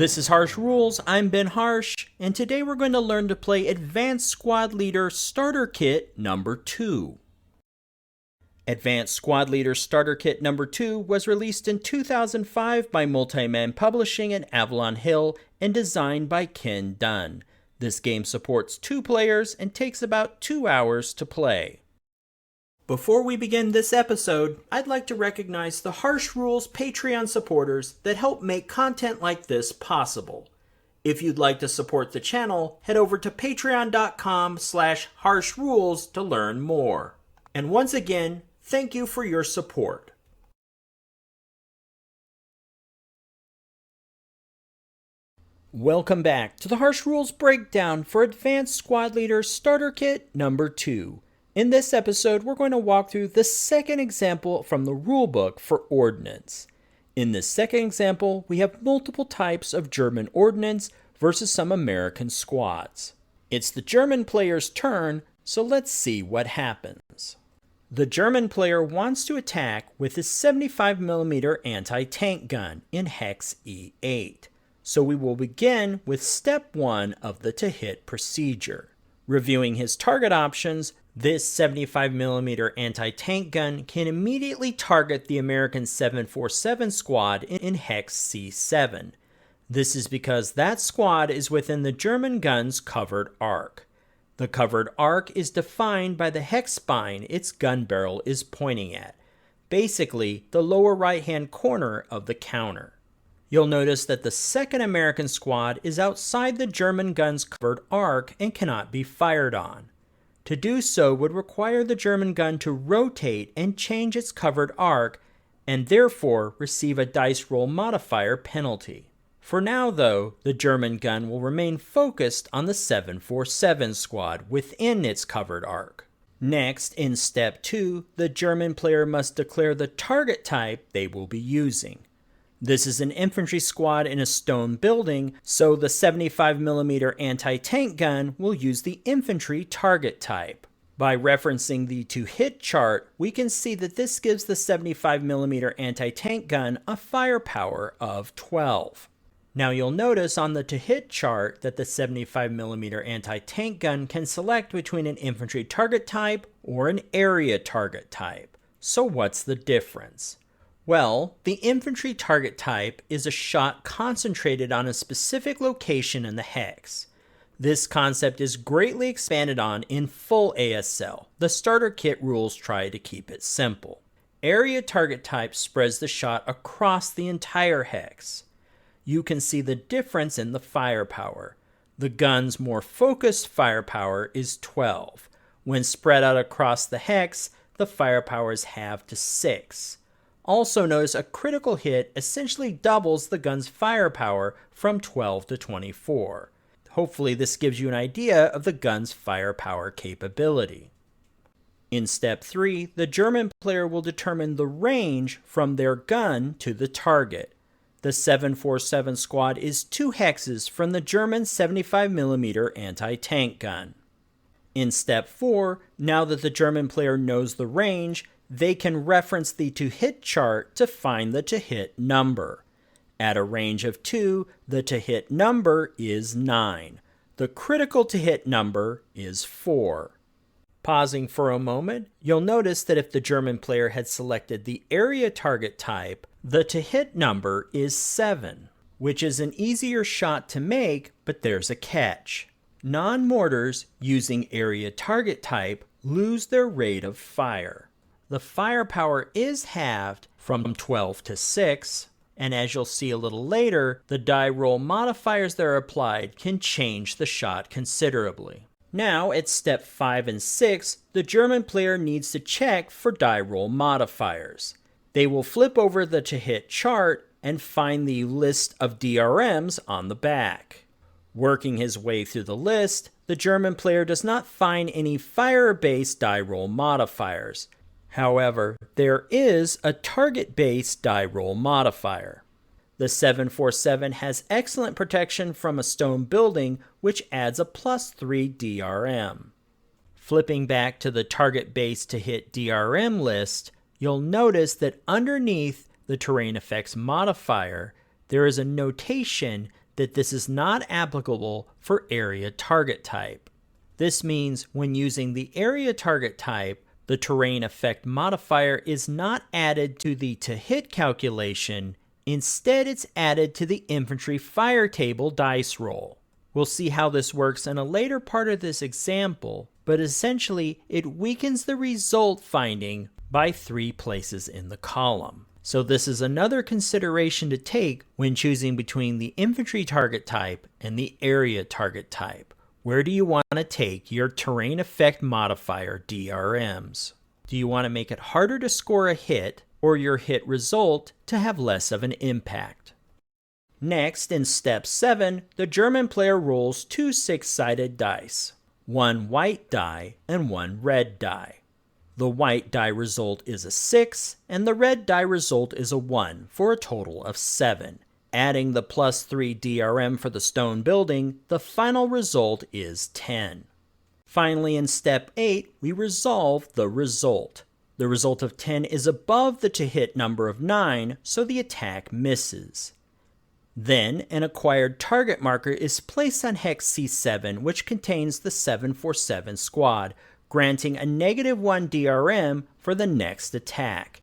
This is Harsh Rules, I'm Ben Harsh, and today we're going to learn to play Advanced Squad Leader Starter Kit number 2. Advanced Squad Leader Starter Kit number 2 was released in 2005 by Multiman Publishing and Avalon Hill and designed by Ken Dunn. This game supports 2 players and takes about 2 hours to play. Before we begin this episode, I'd like to recognize the Harsh Rules Patreon supporters that help make content like this possible. If you'd like to support the channel, head over to patreon.com/harshrules to learn more. And once again, thank you for your support. Welcome back to the Harsh Rules Breakdown for Advanced Squad Leader Starter Kit number 2. In this episode, we're going to walk through the second example from the rulebook for Ordnance. In this second example, we have multiple types of German Ordnance versus some American squads. It's the German player's turn, so let's see what happens. The German player wants to attack with his 75mm anti-tank gun in Hex E8. So we will begin with step 1 of the to-hit procedure. Reviewing his target options, this 75mm anti-tank gun can immediately target the American 747 squad in Hex C7. This is because that squad is within the German gun's covered arc. The covered arc is defined by the hex spine its gun barrel is pointing at, basically the lower right-hand corner of the counter. You'll notice that the second American squad is outside the German gun's covered arc and cannot be fired on. To do so would require the German gun to rotate and change its covered arc, and therefore receive a dice roll modifier penalty. For now, though, the German gun will remain focused on the 747 squad within its covered arc. Next, in step 2, the German player must declare the target type they will be using. This is an infantry squad in a stone building, so the 75mm anti-tank gun will use the infantry target type. By referencing the to-hit chart, we can see that this gives the 75mm anti-tank gun a firepower of 12. Now you'll notice on the to-hit chart that the 75mm anti-tank gun can select between an infantry target type or an area target type. So what's the difference? Well, the infantry target type is a shot concentrated on a specific location in the hex. This concept is greatly expanded on in full ASL. The starter kit rules try to keep it simple. Area target type spreads the shot across the entire hex. You can see the difference in the firepower. The gun's more focused firepower is 12. When spread out across the hex, the firepower is halved to 6. Also notice a critical hit essentially doubles the gun's firepower from 12 to 24. Hopefully this gives you an idea of the gun's firepower capability. In step 3, the German player will determine the range from their gun to the target. The 747 squad is 2 hexes from the German 75mm anti-tank gun. In step 4, now that the German player knows the range, they can reference the to-hit chart to find the to-hit number. At a range of 2, the to-hit number is 9. The critical to-hit number is 4. Pausing for a moment, you'll notice that if the German player had selected the area target type, the to-hit number is 7, which is an easier shot to make, but there's a catch. Non-mortars using area target type lose their rate of fire. The firepower is halved from 12 to 6, and as you'll see a little later, the die roll modifiers that are applied can change the shot considerably. Now, at step 5 and 6, the German player needs to check for die roll modifiers. They will flip over the to-hit chart and find the list of DRMs on the back. Working his way through the list, the German player does not find any fire-based die roll modifiers. However, there is a target-based die roll modifier. The 747 has excellent protection from a stone building, which adds a +3 DRM. Flipping back to the target-based to hit DRM list, you'll notice that underneath the terrain effects modifier, there is a notation that this is not applicable for area target type. This means when using the area target type, the terrain effect modifier is not added to the to hit calculation. Instead, it's added to the infantry fire table dice roll. We'll see how this works in a later part of this example, but essentially it weakens the result finding by 3 places in the column. So this is another consideration to take when choosing between the infantry target type and the area target type. Where do you want to take your terrain effect modifier DRMs? Do you want to make it harder to score a hit or your hit result to have less of an impact? Next, in step 7, the German player rolls 2 6-sided dice, 1 white die and 1 red die. The white die result is a 6 and the red die result is a 1 for a total of 7. Adding the +3 DRM for the stone building, the final result is 10. Finally, in step 8, we resolve the result. The result of 10 is above the to hit number of 9, so the attack misses. Then, an acquired target marker is placed on hex C7, which contains the 747 squad, granting a -1 DRM for the next attack.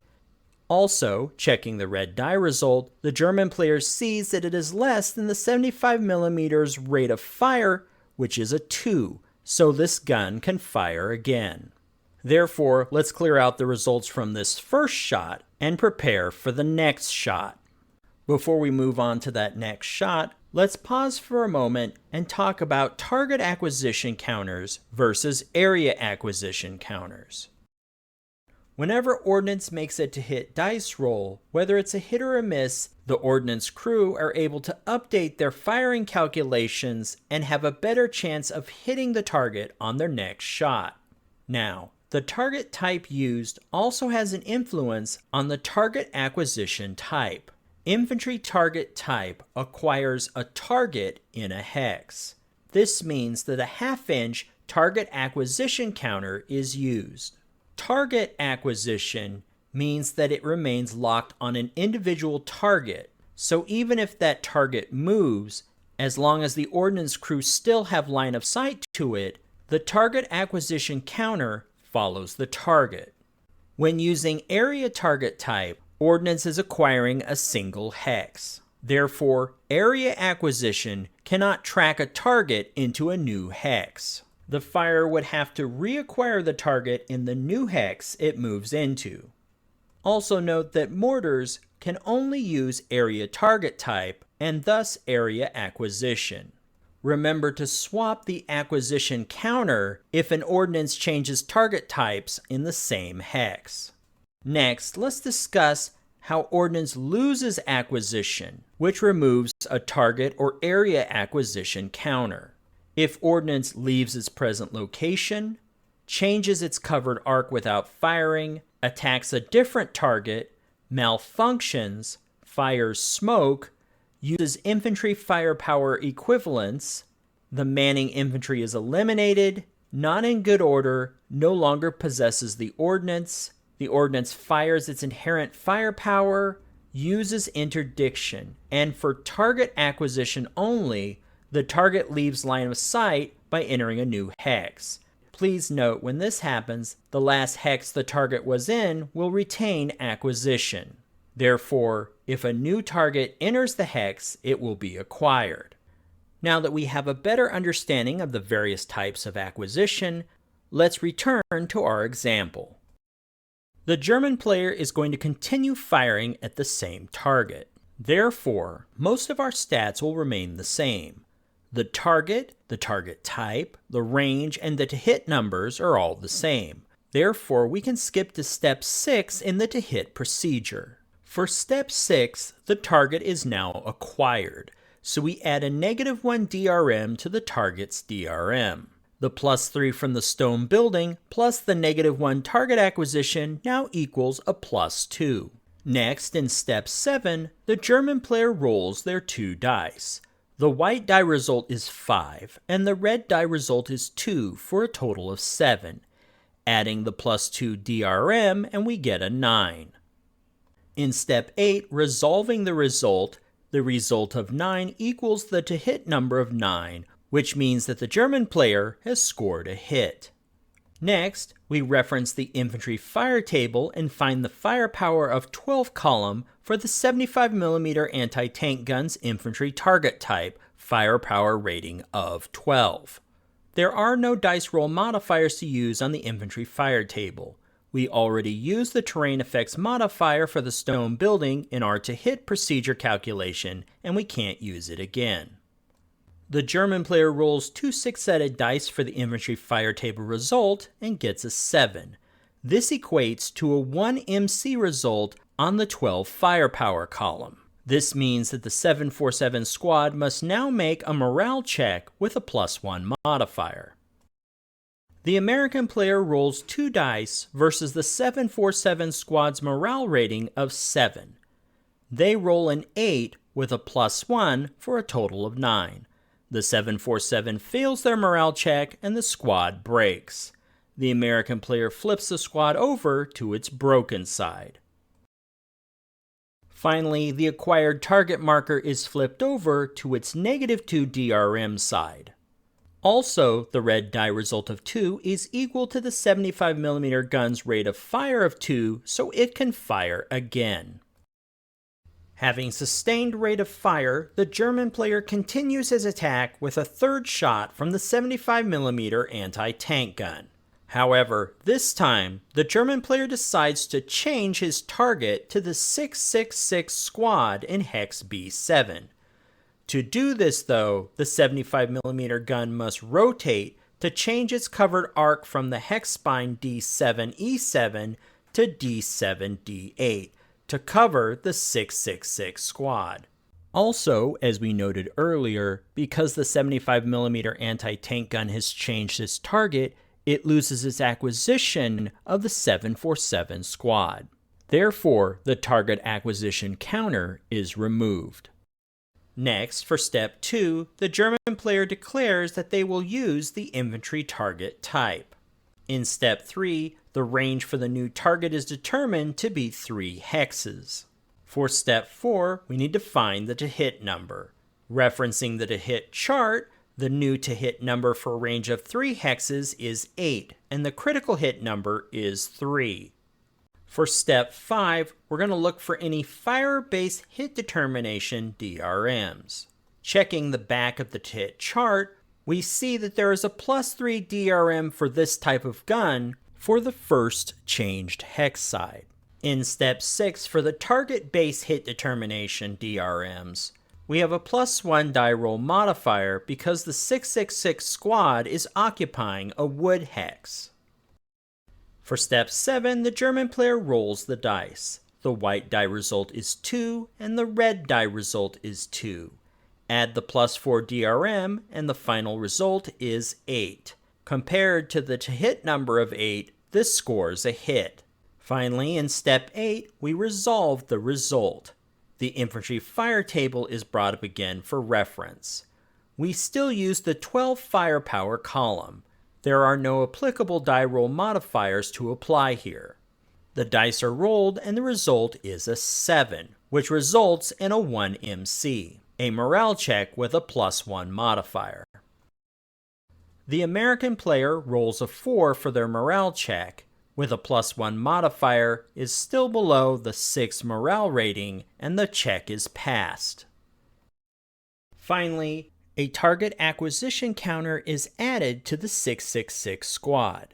Also, checking the red die result, the German player sees that it is less than the 75mm rate of fire, which is a 2, so this gun can fire again. Therefore, let's clear out the results from this first shot and prepare for the next shot. Before we move on to that next shot, let's pause for a moment and talk about target acquisition counters versus area acquisition counters. Whenever Ordnance makes it to hit dice roll, whether it's a hit or a miss, the Ordnance crew are able to update their firing calculations and have a better chance of hitting the target on their next shot. Now, the target type used also has an influence on the target acquisition type. Infantry target type acquires a target in a hex. This means that a 1/2-inch target acquisition counter is used. Target acquisition means that it remains locked on an individual target, so even if that target moves, as long as the Ordnance crew still have line of sight to it, the target acquisition counter follows the target. When using area target type, Ordnance is acquiring a single hex. Therefore, area acquisition cannot track a target into a new hex. The fire would have to reacquire the target in the new hex it moves into. Also note that mortars can only use area target type and thus area acquisition. Remember to swap the acquisition counter if an ordnance changes target types in the same hex. Next, let's discuss how Ordnance loses acquisition, which removes a target or area acquisition counter. If Ordnance leaves its present location, changes its covered arc without firing, attacks a different target, malfunctions, fires smoke, uses infantry firepower equivalents, the manning infantry is eliminated, not in good order, no longer possesses the ordnance fires its inherent firepower, uses interdiction, and for target acquisition only, the target leaves line of sight by entering a new hex. Please note, when this happens, the last hex the target was in will retain acquisition. Therefore, if a new target enters the hex, it will be acquired. Now that we have a better understanding of the various types of acquisition, let's return to our example. The German player is going to continue firing at the same target. Therefore, most of our stats will remain the same. The target type, the range, and the to-hit numbers are all the same. Therefore, we can skip to step 6 in the to-hit procedure. For step 6, the target is now acquired, so we add a -1 DRM to the target's DRM. The +3 from the stone building plus the -1 target acquisition now equals a +2. Next, in step 7, the German player rolls their 2 dice. The white die result is 5, and the red die result is 2 for a total of 7. Adding the +2 DRM, and we get a 9. In step 8, resolving the result, The result of 9 equals the to hit number of 9, which means that the German player has scored a hit. Next, we reference the infantry fire table and find the firepower of 12 column for the 75mm anti-tank gun's infantry target type, firepower rating of 12. There are no dice roll modifiers to use on the infantry fire table. We already used the terrain effects modifier for the stone building in our to hit procedure calculation, and we can't use it again. The German player rolls 2 six-sided dice for the infantry fire table result and gets a 7. This equates to a 1 MC result on the 12 firepower column. This means that the 747 squad must now make a morale check with a +1 modifier. The American player rolls 2 dice versus the 747 squad's morale rating of 7. They roll an 8 with a +1 for a total of 9. The 747 fails their morale check and the squad breaks. The American player flips the squad over to its broken side. Finally, the acquired target marker is flipped over to its -2 DRM side. Also, the red die result of 2 is equal to the 75mm gun's rate of fire of 2, so it can fire again. Having sustained rate of fire, the German player continues his attack with a third shot from the 75mm anti-tank gun. However, this time, the German player decides to change his target to the 666 squad in hex B7. To do this though, the 75mm gun must rotate to change its covered arc from the hex spine D7E7 to D7D8. To cover the 666 squad. Also, as we noted earlier, because the 75mm anti-tank gun has changed its target, it loses its acquisition of the 747 squad. Therefore, the target acquisition counter is removed. Next, for step 2, the German player declares that they will use the infantry target type. In step 3, the range for the new target is determined to be 3 hexes. For step 4, we need to find the to hit number. Referencing the to hit chart, the new to hit number for a range of 3 hexes is 8, and the critical hit number is 3. For step 5, we're going to look for any fire-based hit determination DRMs. Checking the back of the to hit chart, we see that there is a +3 DRM for this type of gun for the first changed hex side. In step 6, for the target base hit determination DRMs, we have a +1 die roll modifier because the 666 squad is occupying a wood hex. For step 7, the German player rolls the dice. The white die result is 2 and the red die result is 2. Add the +4 DRM and the final result is 8. Compared to the to hit number of 8, this scores a hit. Finally, in step 8, we resolve the result. The infantry fire table is brought up again for reference. We still use the 12 firepower column. There are no applicable die roll modifiers to apply here. The dice are rolled and the result is a 7, which results in a 1 MC. A morale check with a +1 modifier. The American player rolls a 4 for their morale check, with a +1 modifier is still below the 6 morale rating and the check is passed. Finally, a target acquisition counter is added to the 666 squad.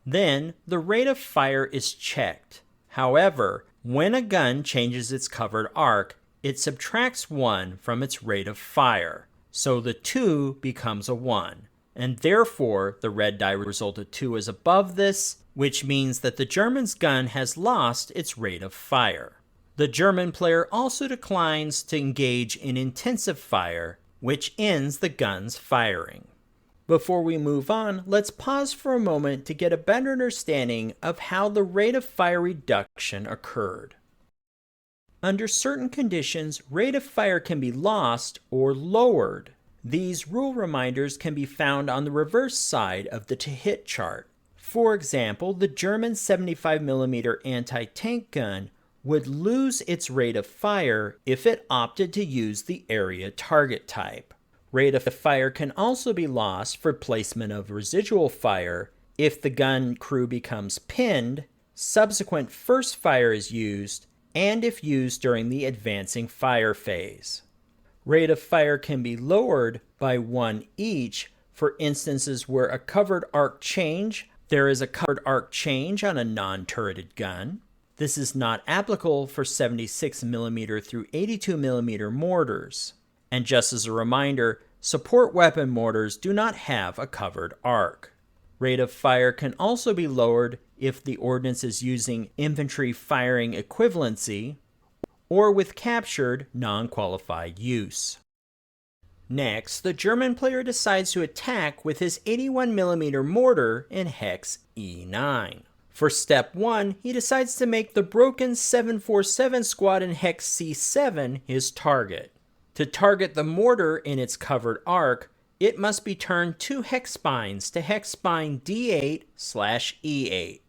Then, the rate of fire is checked. However, when a gun changes its covered arc, it subtracts 1 from its rate of fire, so the 2 becomes a 1, and therefore the red die result of 2 is above this, which means that the German's gun has lost its rate of fire. The German player also declines to engage in intensive fire, which ends the gun's firing. Before we move on, let's pause for a moment to get a better understanding of how the rate of fire reduction occurred. Under certain conditions, rate of fire can be lost or lowered. These rule reminders can be found on the reverse side of the to hit chart. For example, the German 75mm anti-tank gun would lose its rate of fire if it opted to use the area target type. Rate of fire can also be lost for placement of residual fire if the gun crew becomes pinned, subsequent first fire is used, and if used during the advancing fire phase. Rate of fire can be lowered by 1 each for instances where there is a covered arc change on a non-turreted gun. This is not applicable for 76mm through 82mm mortars. And just as a reminder, support weapon mortars do not have a covered arc. Rate of fire can also be lowered if the ordnance is using infantry firing equivalency or with captured non-qualified use. Next, the German player decides to attack with his 81mm mortar in hex E9. For step 1, he decides to make the broken 747 squad in hex C7 his target. To target the mortar in its covered arc, it must be turned 2 hex spines to hex spine D8/E8.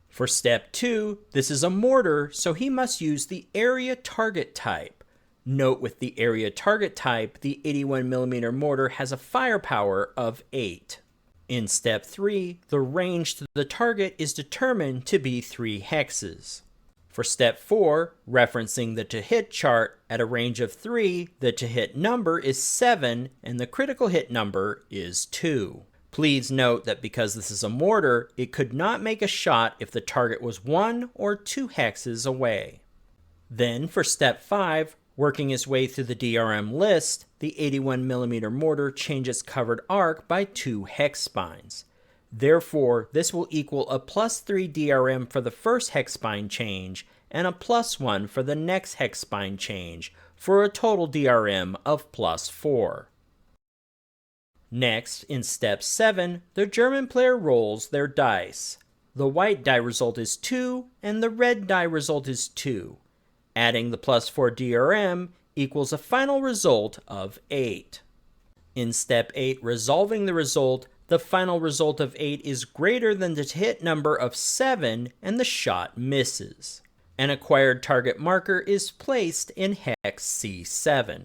For step 2, this is a mortar, so he must use the area target type. Note with the area target type, the 81mm mortar has a firepower of 8. In step 3, the range to the target is determined to be 3 hexes. For step 4, referencing the to-hit chart, at a range of 3, the to-hit number is 7 and the critical hit number is 2. Please note that because this is a mortar, it could not make a shot if the target was 1 or 2 hexes away. Then for step 5, working his way through the DRM list, the 81mm mortar changes covered arc by 2 hex spines. Therefore, this will equal a +3 DRM for the first hex spine change and a +1 for the next hex spine change, for a total DRM of +4. Next, in step 7, the German player rolls their dice. The white die result is 2 and the red die result is 2. Adding the +4 DRM equals a final result of 8. In step 8, resolving the result, the final result of 8 is greater than the hit number of 7 and the shot misses. An acquired target marker is placed in hex C7.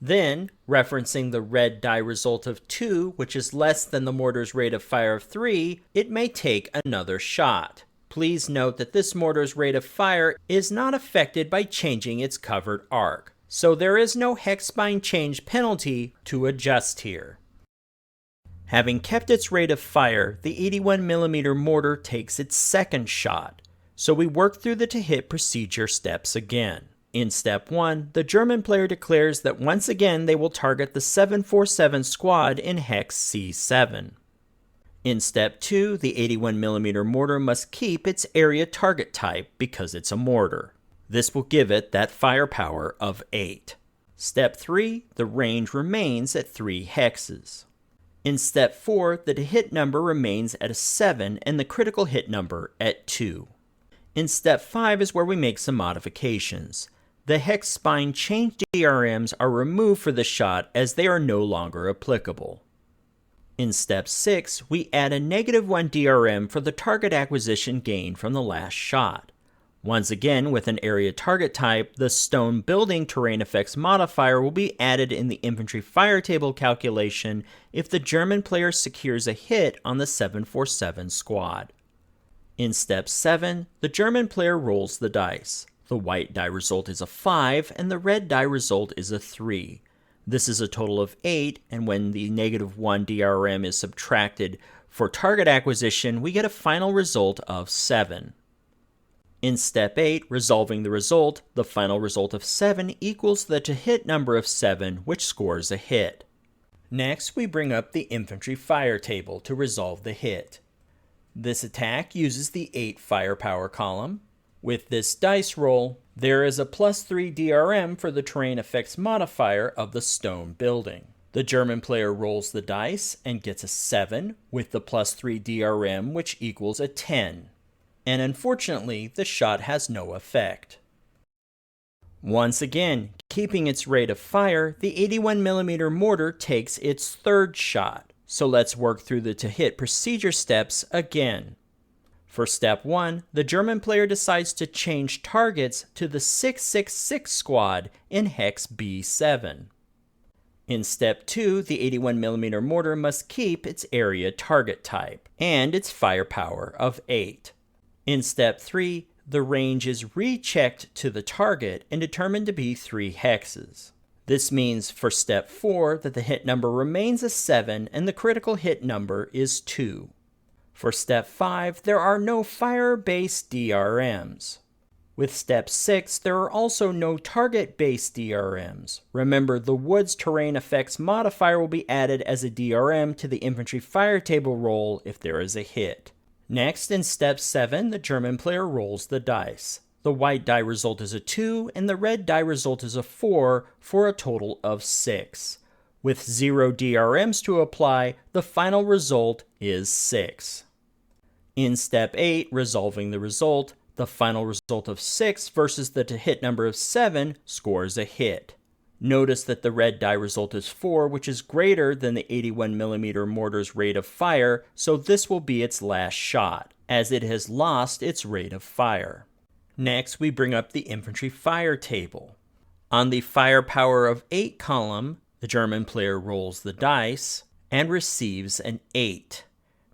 Then, referencing the red die result of 2, which is less than the mortar's rate of fire of 3, it may take another shot. Please note that this mortar's rate of fire is not affected by changing its covered arc, so there is no hex spine change penalty to adjust here. Having kept its rate of fire, the 81mm mortar takes its second shot, so we work through the to-hit procedure steps again. In step 1, the German player declares that once again they will target the 747 squad in hex C7. In step 2, the 81mm mortar must keep its area target type because it's a mortar. This will give it that firepower of 8. Step 3, the range remains at 3 hexes. In step 4, the hit number remains at a 7 and the critical hit number at 2. In step 5 is where we make some modifications. The hex spine change DRMs are removed for the shot as they are no longer applicable. In step 6, we add a -1 DRM for the target acquisition gained from the last shot. Once again, with an area target type, the stone building terrain effects modifier will be added in the infantry fire table calculation if the German player secures a hit on the 747 squad. In step 7, the German player rolls the dice. The white die result is a 5 and the red die result is a 3. This is a total of 8, and when the -1 DRM is subtracted for target acquisition, we get a final result of 7. In step 8, resolving the result, the final result of 7 equals the to-hit number of 7, which scores a hit. Next, we bring up the infantry fire table to resolve the hit. This attack uses the 8 firepower column. With this dice roll, there is a +3 DRM for the terrain effects modifier of the stone building. The German player rolls the dice and gets a 7 with the +3 DRM, which equals a 10. And unfortunately, the shot has no effect. Once again, keeping its rate of fire, the 81mm mortar takes its third shot. So let's work through the to-hit procedure steps again. For step 1, the German player decides to change targets to the 666 squad in hex B7. In step 2, the 81mm mortar must keep its area target type and its firepower of 8. In step 3, the range is rechecked to the target and determined to be 3 hexes. This means for step 4 that the hit number remains a 7 and the critical hit number is 2. For step 5, there are no fire-based DRMs. With step 6, there are also no target-based DRMs. Remember, the Woods Terrain Effects modifier will be added as a DRM to the infantry fire table roll if there is a hit. Next, in step 7, the German player rolls the dice. The white die result is a 2, and the red die result is a 4, for a total of 6. With 0 DRMs to apply, the final result is 6. In step 8, resolving the result, the final result of 6 versus the hit number of 7 scores a hit. Notice that the red die result is 4, which is greater than the 81mm mortar's rate of fire, so this will be its last shot, as it has lost its rate of fire. Next, we bring up the infantry fire table. On the firepower of 8 column, the German player rolls the dice and receives an 8.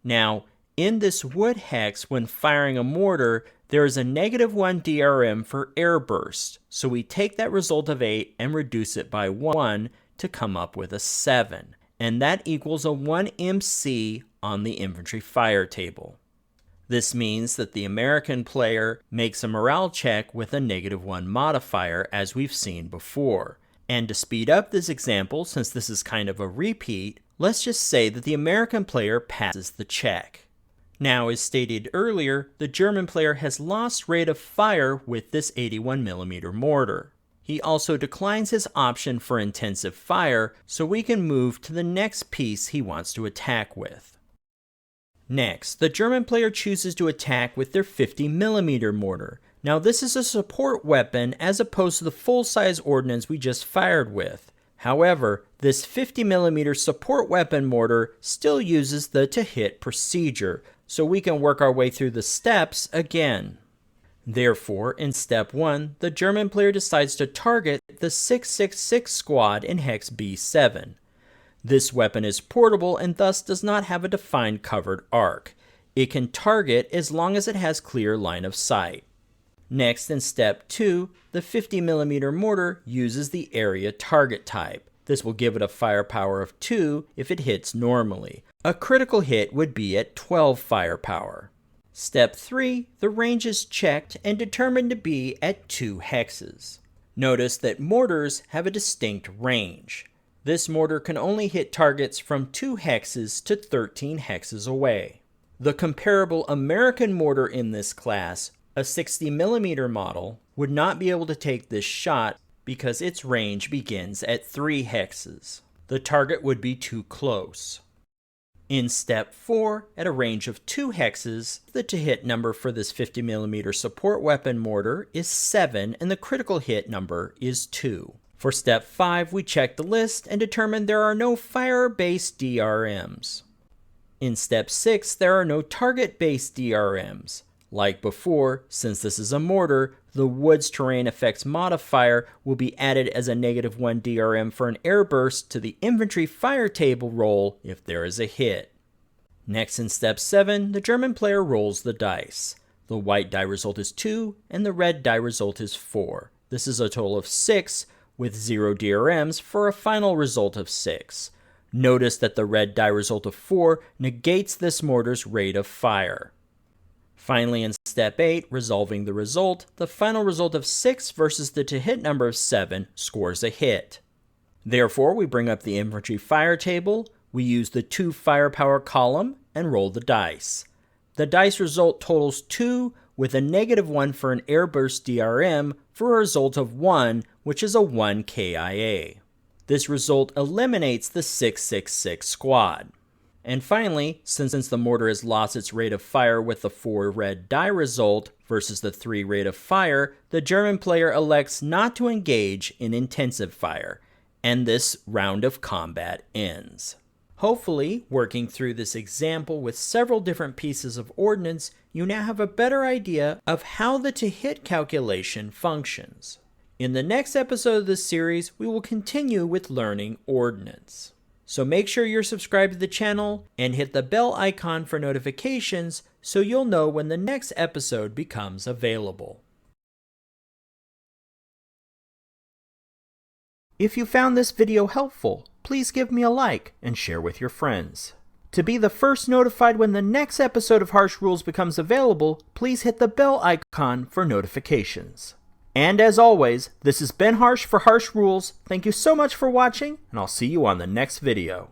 Now, in this wood hex, when firing a mortar, there is a -1 DRM for airburst, so we take that result of 8 and reduce it by 1 to come up with a 7, and that equals a 1 MC on the infantry fire table. This means that the American player makes a morale check with a -1 modifier, as we've seen before. And to speed up this example, since this is kind of a repeat, let's just say that the American player passes the check. Now, as stated earlier, the German player has lost rate of fire with this 81mm mortar. He also declines his option for intensive fire, so we can move to the next piece he wants to attack with. Next, the German player chooses to attack with their 50mm mortar. Now, this is a support weapon as opposed to the full-size ordnance we just fired with. However, this 50mm support weapon mortar still uses the to-hit procedure, so we can work our way through the steps again. Therefore, in step 1, the German player decides to target the 666 squad in hex B7. This weapon is portable and thus does not have a defined covered arc. It can target as long as it has clear line of sight. Next, in step 2, the 50mm mortar uses the area target type. This will give it a firepower of 2 if it hits normally. A critical hit would be at 12 firepower. Step 3, the range is checked and determined to be at 2 hexes. Notice that mortars have a distinct range. This mortar can only hit targets from 2 hexes to 13 hexes away. The comparable American mortar in this class, a 60mm model, would not be able to take this shot because its range begins at 3 hexes. The target would be too close. In step 4, at a range of 2 hexes, the to-hit number for this 50mm support weapon mortar is 7 and the critical hit number is 2. For step 5, we check the list and determine there are no fire-based DRMs. In step 6, there are no target-based DRMs. Like before, since this is a mortar, the Woods Terrain Effects modifier will be added as a -1 DRM for an airburst to the infantry fire table roll if there is a hit. Next, in step 7, the German player rolls the dice. The white die result is 2 and the red die result is 4. This is a total of 6 with 0 DRMs for a final result of 6. Notice that the red die result of 4 negates this mortar's rate of fire. Finally, in step 8, resolving the result, the final result of 6 versus the to-hit number of 7 scores a hit. Therefore, we bring up the infantry fire table, we use the 2 firepower column, and roll the dice. The dice result totals 2 with a -1 for an airburst DRM for a result of 1, which is a 1 KIA. This result eliminates the 666 squad. And finally, since the mortar has lost its rate of fire with the 4 red die result versus the 3 rate of fire, the German player elects not to engage in intensive fire, and this round of combat ends. Hopefully, working through this example with several different pieces of ordnance, you now have a better idea of how the to-hit calculation functions. In the next episode of this series, we will continue with learning ordnance. So make sure you're subscribed to the channel and hit the bell icon for notifications so you'll know when the next episode becomes available. If you found this video helpful, please give me a like and share with your friends. To be the first notified when the next episode of Harsh Rules becomes available, please hit the bell icon for notifications. And as always, this has been Harsh for Harsh Rules. Thank you so much for watching, and I'll see you on the next video.